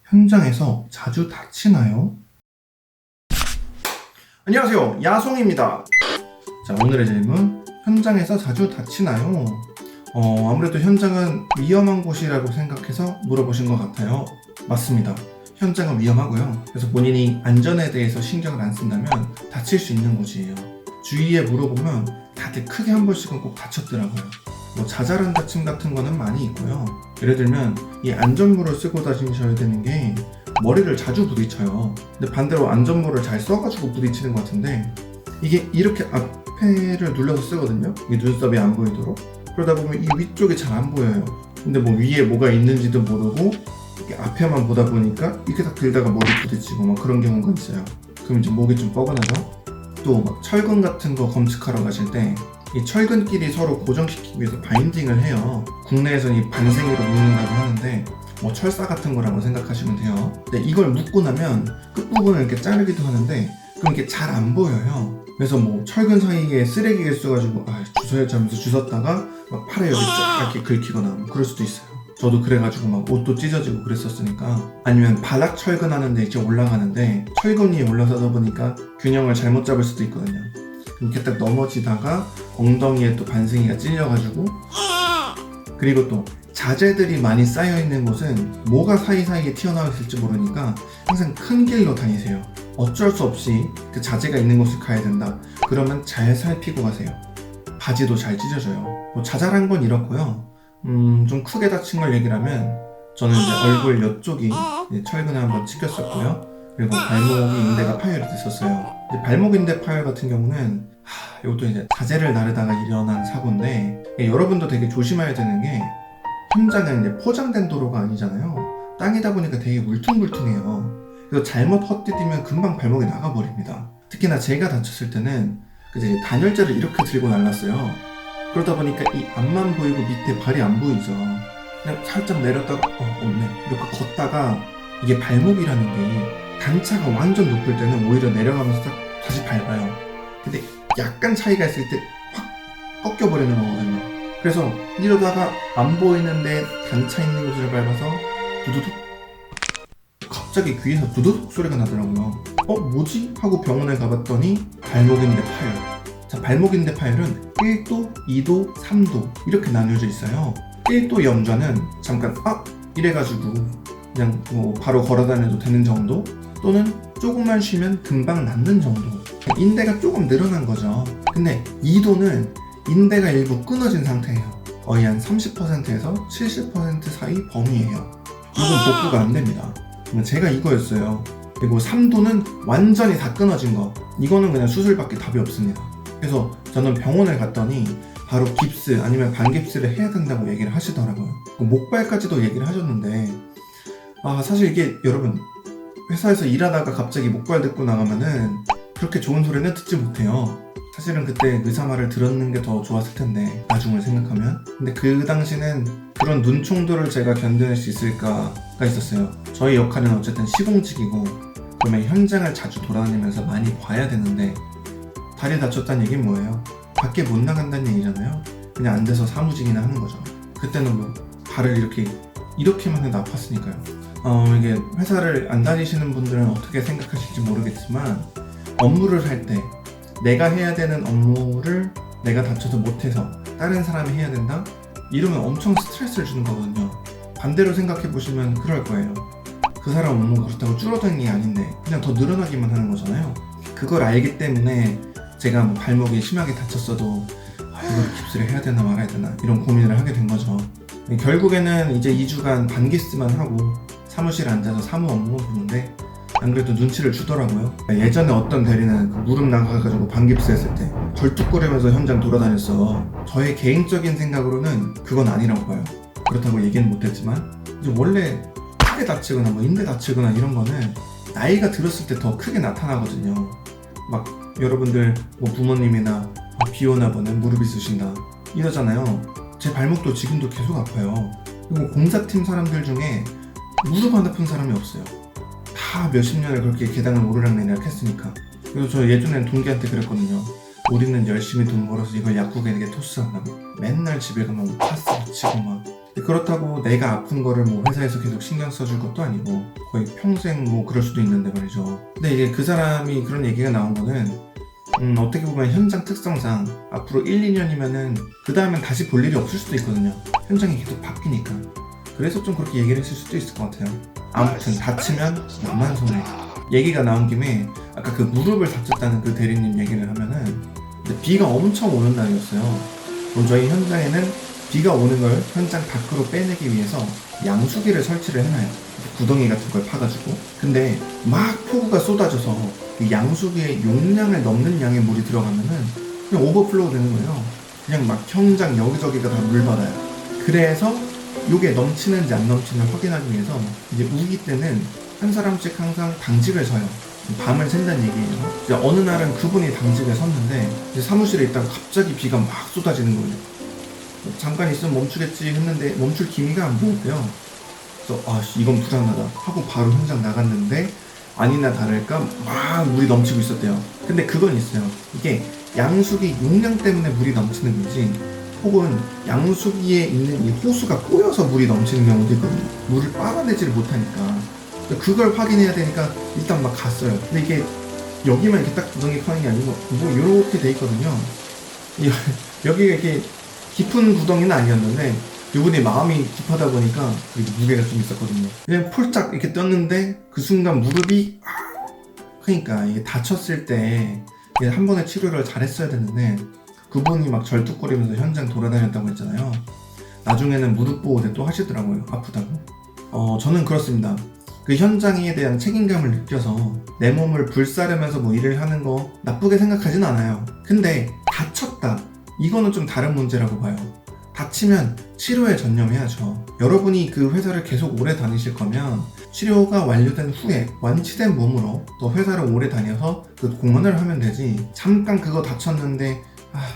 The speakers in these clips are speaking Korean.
현장에서 자주 다치나요? 안녕하세요, 야송입니다. 자, 오늘의 질문, 현장에서 자주 다치나요? 아무래도 현장은 위험한 곳이라고 생각해서 물어보신 것 같아요. 맞습니다. 현장은 위험하고요. 그래서 본인이 안전에 대해서 신경을 안 쓴다면 다칠 수 있는 곳이에요. 주위에 물어보면 다들 크게 한 번씩은 꼭 다쳤더라고요. 자잘한 다침 같은 거는 많이 있고요. 예를 들면 이 안전모를 쓰고 다니셔야 되는 게 머리를 자주 부딪혀요. 근데 반대로 안전모를 잘 써가지고 부딪히는 것 같은데 이게 이렇게 앞에를 눌러서 쓰거든요. 이 눈썹이 안 보이도록. 그러다 보면 이 위쪽이 잘 안 보여요. 근데 위에 뭐가 있는지도 모르고 이렇게 앞에만 보다 보니까 이렇게 딱 들다가 머리 부딪히고 막 그런 경우가 있어요. 그럼 이제 목이 좀 뻐근하죠. 또 막 철근 같은 거 검측하러 가실 때 이 철근끼리 서로 고정시키기 위해서 바인딩을 해요. 국내에서는 이 반생으로 묶는다고 하는데 철사 같은 거라고 생각하시면 돼요. 근데 이걸 묶고 나면 끝부분을 이렇게 자르기도 하는데 그럼 이게 잘 안 보여요. 그래서 철근 사이에 쓰레기가 있어가지고 주워야지 하면서 주웠다가 막 팔에 여기 쫙 이렇게 긁히거나 그럴 수도 있어요. 저도 그래가지고 막 옷도 찢어지고 그랬었으니까. 아니면 바닥 철근하는데 이제 올라가는데 철근 위에 올라서다 보니까 균형을 잘못 잡을 수도 있거든요. 이렇게 딱 넘어지다가 엉덩이에 또 반생이가 찔려가지고. 그리고 또 자재들이 많이 쌓여있는 곳은 뭐가 사이사이에 튀어나와 있을지 모르니까 항상 큰 길로 다니세요. 어쩔 수 없이 그 자재가 있는 곳을 가야 된다. 그러면 잘 살피고 가세요. 바지도 잘 찢어져요. 자잘한 건 이렇고요. 좀 크게 다친 걸 얘기를 하면 저는 이제 얼굴 옆쪽이 철근에 한번 찍혔었고요. 그리고 발목이 인대가 파열이 됐었어요. 발목 인대 파열 같은 경우는 이것도 이제 자재를 나르다가 일어난 사고인데 여러분도 되게 조심해야 되는 게 현장은 이제 포장된 도로가 아니잖아요. 땅이다 보니까 되게 울퉁불퉁해요. 그래서 잘못 헛디디면 금방 발목이 나가버립니다. 특히나 제가 다쳤을 때는 이제 단열재를 이렇게 들고 날랐어요. 그러다 보니까 이 앞만 보이고 밑에 발이 안 보이죠. 그냥 살짝 내렸다가 없네 이렇게 걷다가 이게 발목이라는 게 단차가 완전 높을 때는 오히려 내려가면서 다시 밟아요. 근데 약간 차이가 있을 때 확 꺾여버리는 거거든요. 그래서 이러다가 안 보이는데 단차 있는 곳을 밟아서 두두둑, 갑자기 귀에서 두두둑 소리가 나더라고요. 뭐지? 하고 병원에 가봤더니 발목인대 파열. 자, 발목인대 파열은 1도, 2도, 3도 이렇게 나뉘어져 있어요. 1도 염좌는 잠깐 이래가지고 그냥 바로 걸어다녀도 되는 정도, 또는 조금만 쉬면 금방 낫는 정도. 인대가 조금 늘어난 거죠. 근데 2도는 인대가 일부 끊어진 상태예요. 거의 한 30%에서 70% 사이 범위예요. 이건 복구가 안 됩니다. 제가 이거였어요. 그리고 3도는 완전히 다 끊어진 거. 이거는 그냥 수술밖에 답이 없습니다. 그래서 저는 병원을 갔더니 바로 깁스 아니면 반깁스를 해야 된다고 얘기를 하시더라고요. 목발까지도 얘기를 하셨는데 사실 이게 여러분 회사에서 일하다가 갑자기 목발 듣고 나가면은 그렇게 좋은 소리는 듣지 못해요. 사실은 그때 의사 말을 들었는 게 더 좋았을 텐데 나중을 생각하면. 근데 그 당시는 그런 눈총도를 제가 견뎌낼 수 있을까가 있었어요. 저희 역할은 어쨌든 시공직이고 그러면 현장을 자주 돌아다니면서 많이 봐야 되는데 다리 다쳤다는 얘기는 뭐예요? 밖에 못 나간다는 얘기잖아요. 그냥 앉아서 사무직이나 하는 거죠. 그때는 발을 이렇게만 해도 아팠으니까요. 이게 회사를 안 다니시는 분들은 어떻게 생각하실지 모르겠지만 업무를 할 때 내가 해야 되는 업무를 내가 다쳐서 못해서 다른 사람이 해야 된다? 이러면 엄청 스트레스를 주는 거거든요. 반대로 생각해 보시면 그럴 거예요. 그 사람 업무가 그렇다고 줄어드는 게 아닌데 그냥 더 늘어나기만 하는 거잖아요. 그걸 알기 때문에 제가 발목이 심하게 다쳤어도 이걸 깁스를 해야 되나 말아야 되나 이런 고민을 하게 된 거죠. 결국에는 이제 2주간 반깁스만 하고 사무실에 앉아서 사무 업무만 보는데 안 그래도 눈치를 주더라고요. 예전에 어떤 대리는 무릎 나가가지고 반깁스 했을 때 절뚝거리면서 현장 돌아다녔어. 저의 개인적인 생각으로는 그건 아니라고 봐요. 그렇다고 얘기는 못했지만 이제 원래 크게 다치거나 인대 다치거나 이런 거는 나이가 들었을 때 더 크게 나타나거든요. 막 여러분들 부모님이나 비 오나 보네 무릎이 쑤신다 이러잖아요. 제 발목도 지금도 계속 아파요. 그리고 공사팀 사람들 중에 무릎 안 아픈 사람이 없어요. 다 몇십 년을 그렇게 계단을 오르락내리락 했으니까. 그래서 저 예전엔 동기한테 그랬거든요. 우리는 열심히 돈 벌어서 이걸 약국에게 토스한다고. 맨날 집에 가면 파스 붙이고 막. 그렇다고 내가 아픈 거를 뭐 회사에서 계속 신경 써줄 것도 아니고 거의 평생 뭐 그럴 수도 있는데 말이죠. 근데 이게 그 사람이 그런 얘기가 나온 거는 어떻게 보면 현장 특성상 앞으로 1, 2년이면은 그 다음엔 다시 볼 일이 없을 수도 있거든요. 현장이 계속 바뀌니까. 그래서 좀 그렇게 얘기를 했을 수도 있을 것 같아요. 아무튼 다치면 나만 손해. 얘기가 나온 김에 아까 그 무릎을 다쳤다는 그 대리님 얘기를 하면은 비가 엄청 오는 날이었어요. 그럼 저희 현장에는 비가 오는 걸 현장 밖으로 빼내기 위해서 양수기를 설치를 해놔요. 구덩이 같은 걸 파가지고. 근데 막 폭우가 쏟아져서 그 양수기의 용량을 넘는 양의 물이 들어가면은 그냥 오버플로우 되는 거예요. 그냥 막 현장 여기저기가 다 물 받아요. 그래서 요게 넘치는지 안 넘치는지 확인하기 위해서 이제 우기 때는 한 사람씩 항상 당직을 서요. 밤을 샌다는 얘기예요. 이제 어느 날은 그분이 당직에 섰는데 이제 사무실에 있다가 갑자기 비가 막 쏟아지는 거예요. 잠깐 있으면 멈추겠지 했는데 멈출 기미가 안 보였대요. 그래서 이건 불안하다 하고 바로 현장 나갔는데 아니나 다를까 막 물이 넘치고 있었대요. 근데 그건 있어요. 이게 양수기 용량 때문에 물이 넘치는 건지 혹은 양수기에 있는 이 호수가 꼬여서 물이 넘치는 경우도 있거든요. 물을 빨아내지를 못하니까 그걸 확인해야 되니까 일단 막 갔어요. 근데 이게 여기만 이렇게 딱 구덩이 파는 게 아니고 뭐 이렇게 돼 있거든요. 여기가 이렇게 깊은 구덩이는 아니었는데 이분이 마음이 급하다 보니까 무게가 좀 있었거든요. 그냥 폴짝 이렇게 떴는데 그 순간 무릎이 그러니까 이게 다쳤을 때 한 번에 치료를 잘했어야 됐는데 그분이 막 절뚝거리면서 현장 돌아다녔다고 했잖아요. 나중에는 무릎 보호대 또 하시더라고요. 아프다고. 저는 그렇습니다. 그 현장에 대한 책임감을 느껴서 내 몸을 불사르면서 뭐 일을 하는 거 나쁘게 생각하진 않아요. 근데 다쳤다. 이거는 좀 다른 문제라고 봐요. 다치면 치료에 전념해야죠. 여러분이 그 회사를 계속 오래 다니실 거면 치료가 완료된 후에 완치된 몸으로 또 회사를 오래 다녀서 그 공헌을 하면 되지. 잠깐 그거 다쳤는데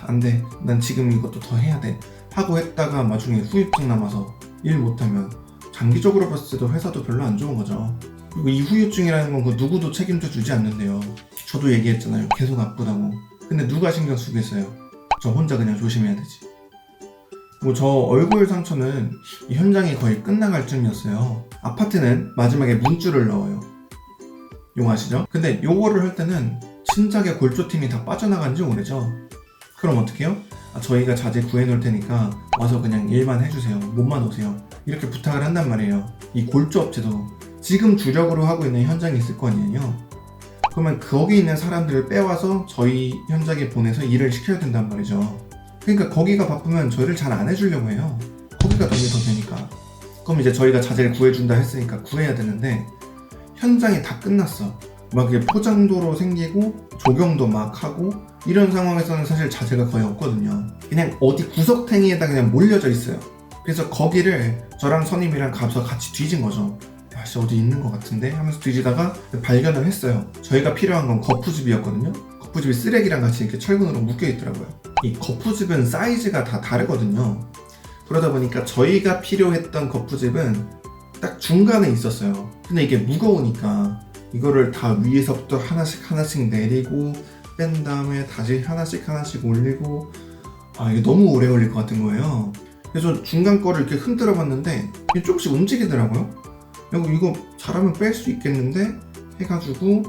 안돼 난 지금 이것도 더 해야 돼 하고 했다가 나중에 후유증 남아서 일 못하면 장기적으로 봤을 때도 회사도 별로 안 좋은 거죠. 그리고 이 후유증이라는 건 그 누구도 책임져 주지 않는데요. 저도 얘기했잖아요. 계속 아프다고. 근데 누가 신경 쓰겠어요? 저 혼자 그냥 조심해야 되지. 뭐 저 얼굴 상처는 이 현장이 거의 끝나갈 쯤이었어요. 아파트는 마지막에 문줄을 넣어요. 이거 아시죠? 근데 요거를 할 때는 진작에 골조팀이 다 빠져나간 지 오래죠. 그럼 어떻게 해요? 저희가 자재 구해놓을 테니까 와서 그냥 일만 해주세요. 몸만 오세요. 이렇게 부탁을 한단 말이에요. 이 골조 업체도 지금 주력으로 하고 있는 현장이 있을 거 아니에요. 그러면 거기 있는 사람들을 빼와서 저희 현장에 보내서 일을 시켜야 된단 말이죠. 그러니까 거기가 바쁘면 저희를 잘 안 해주려고 해요. 거기가 돈이 더 되니까. 그럼 이제 저희가 자재를 구해준다 했으니까 구해야 되는데 현장이 다 끝났어. 막 이게 포장도로 생기고 조경도 막 하고 이런 상황에서는 사실 자재가 거의 없거든요. 그냥 어디 구석탱이에다 그냥 몰려져 있어요. 그래서 거기를 저랑 선임이랑 가서 같이 뒤진 거죠. 어디 있는 것 같은데 하면서 뒤지다가 발견을 했어요. 저희가 필요한 건 거푸집이었거든요. 거푸집이 쓰레기랑 같이 이렇게 철근으로 묶여 있더라고요. 이 거푸집은 사이즈가 다 다르거든요. 그러다 보니까 저희가 필요했던 거푸집은 딱 중간에 있었어요. 근데 이게 무거우니까 이거를 다 위에서부터 하나씩 내리고 뺀 다음에 다시 하나씩 올리고 이게 너무 오래 걸릴 것 같은 거예요. 그래서 중간 거를 이렇게 흔들어 봤는데 이게 조금씩 움직이더라고요. 이거 잘하면 뺄 수 있겠는데 해가지고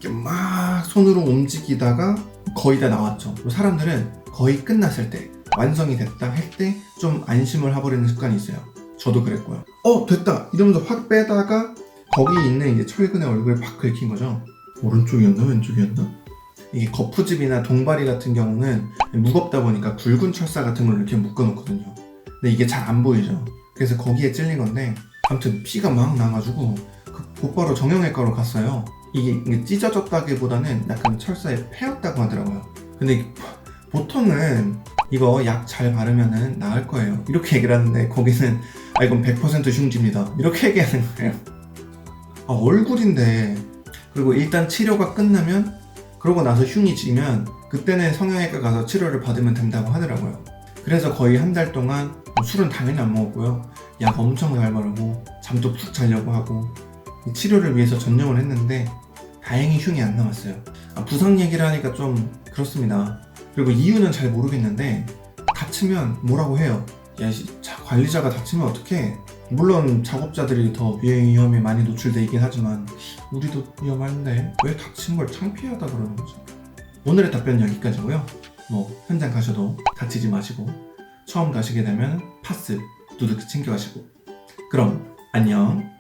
이렇게 막 손으로 움직이다가 거의 다 나왔죠. 사람들은 거의 끝났을 때 완성이 됐다 할 때 좀 안심을 해버리는 습관이 있어요. 저도 그랬고요. 됐다 이러면서 확 빼다가 거기 있는 이제 철근의 얼굴을 팍 긁힌 거죠. 오른쪽이었나 왼쪽이었나? 이게 거푸집이나 동바리 같은 경우는 무겁다 보니까 굵은 철사 같은 걸 이렇게 묶어 놓거든요. 근데 이게 잘 안 보이죠. 그래서 거기에 찔린 건데 아무튼 피가 막 나가지고 곧바로 정형외과로 갔어요. 이게 찢어졌다기보다는 약간 철사에 패였다고 하더라고요. 근데 보통은 이거 약 잘 바르면은 나을 거예요 이렇게 얘기를 하는데 거기는 이건 100% 흉집니다 이렇게 얘기하는 거예요. 얼굴인데. 그리고 일단 치료가 끝나면 그러고 나서 흉이 지면 그때는 성형외과 가서 치료를 받으면 된다고 하더라고요. 그래서 거의 한 달 동안 술은 당연히 안 먹었고요. 약 엄청 잘 바르고 잠도 푹 자려고 하고 치료를 위해서 전념을 했는데 다행히 흉이 안 남았어요. 부상 얘기를 하니까 좀 그렇습니다. 그리고 이유는 잘 모르겠는데 다치면 뭐라고 해요. 관리자가 다치면 어떡해? 물론 작업자들이 더 위험에 많이 노출돼 있긴 하지만 우리도 위험한데 왜 다친 걸 창피하다 그러는 거죠? 오늘의 답변은 여기까지고요. 현장 가셔도 다치지 마시고 처음 가시게 되면 파스 두둑히 챙겨가시고. 그럼 안녕.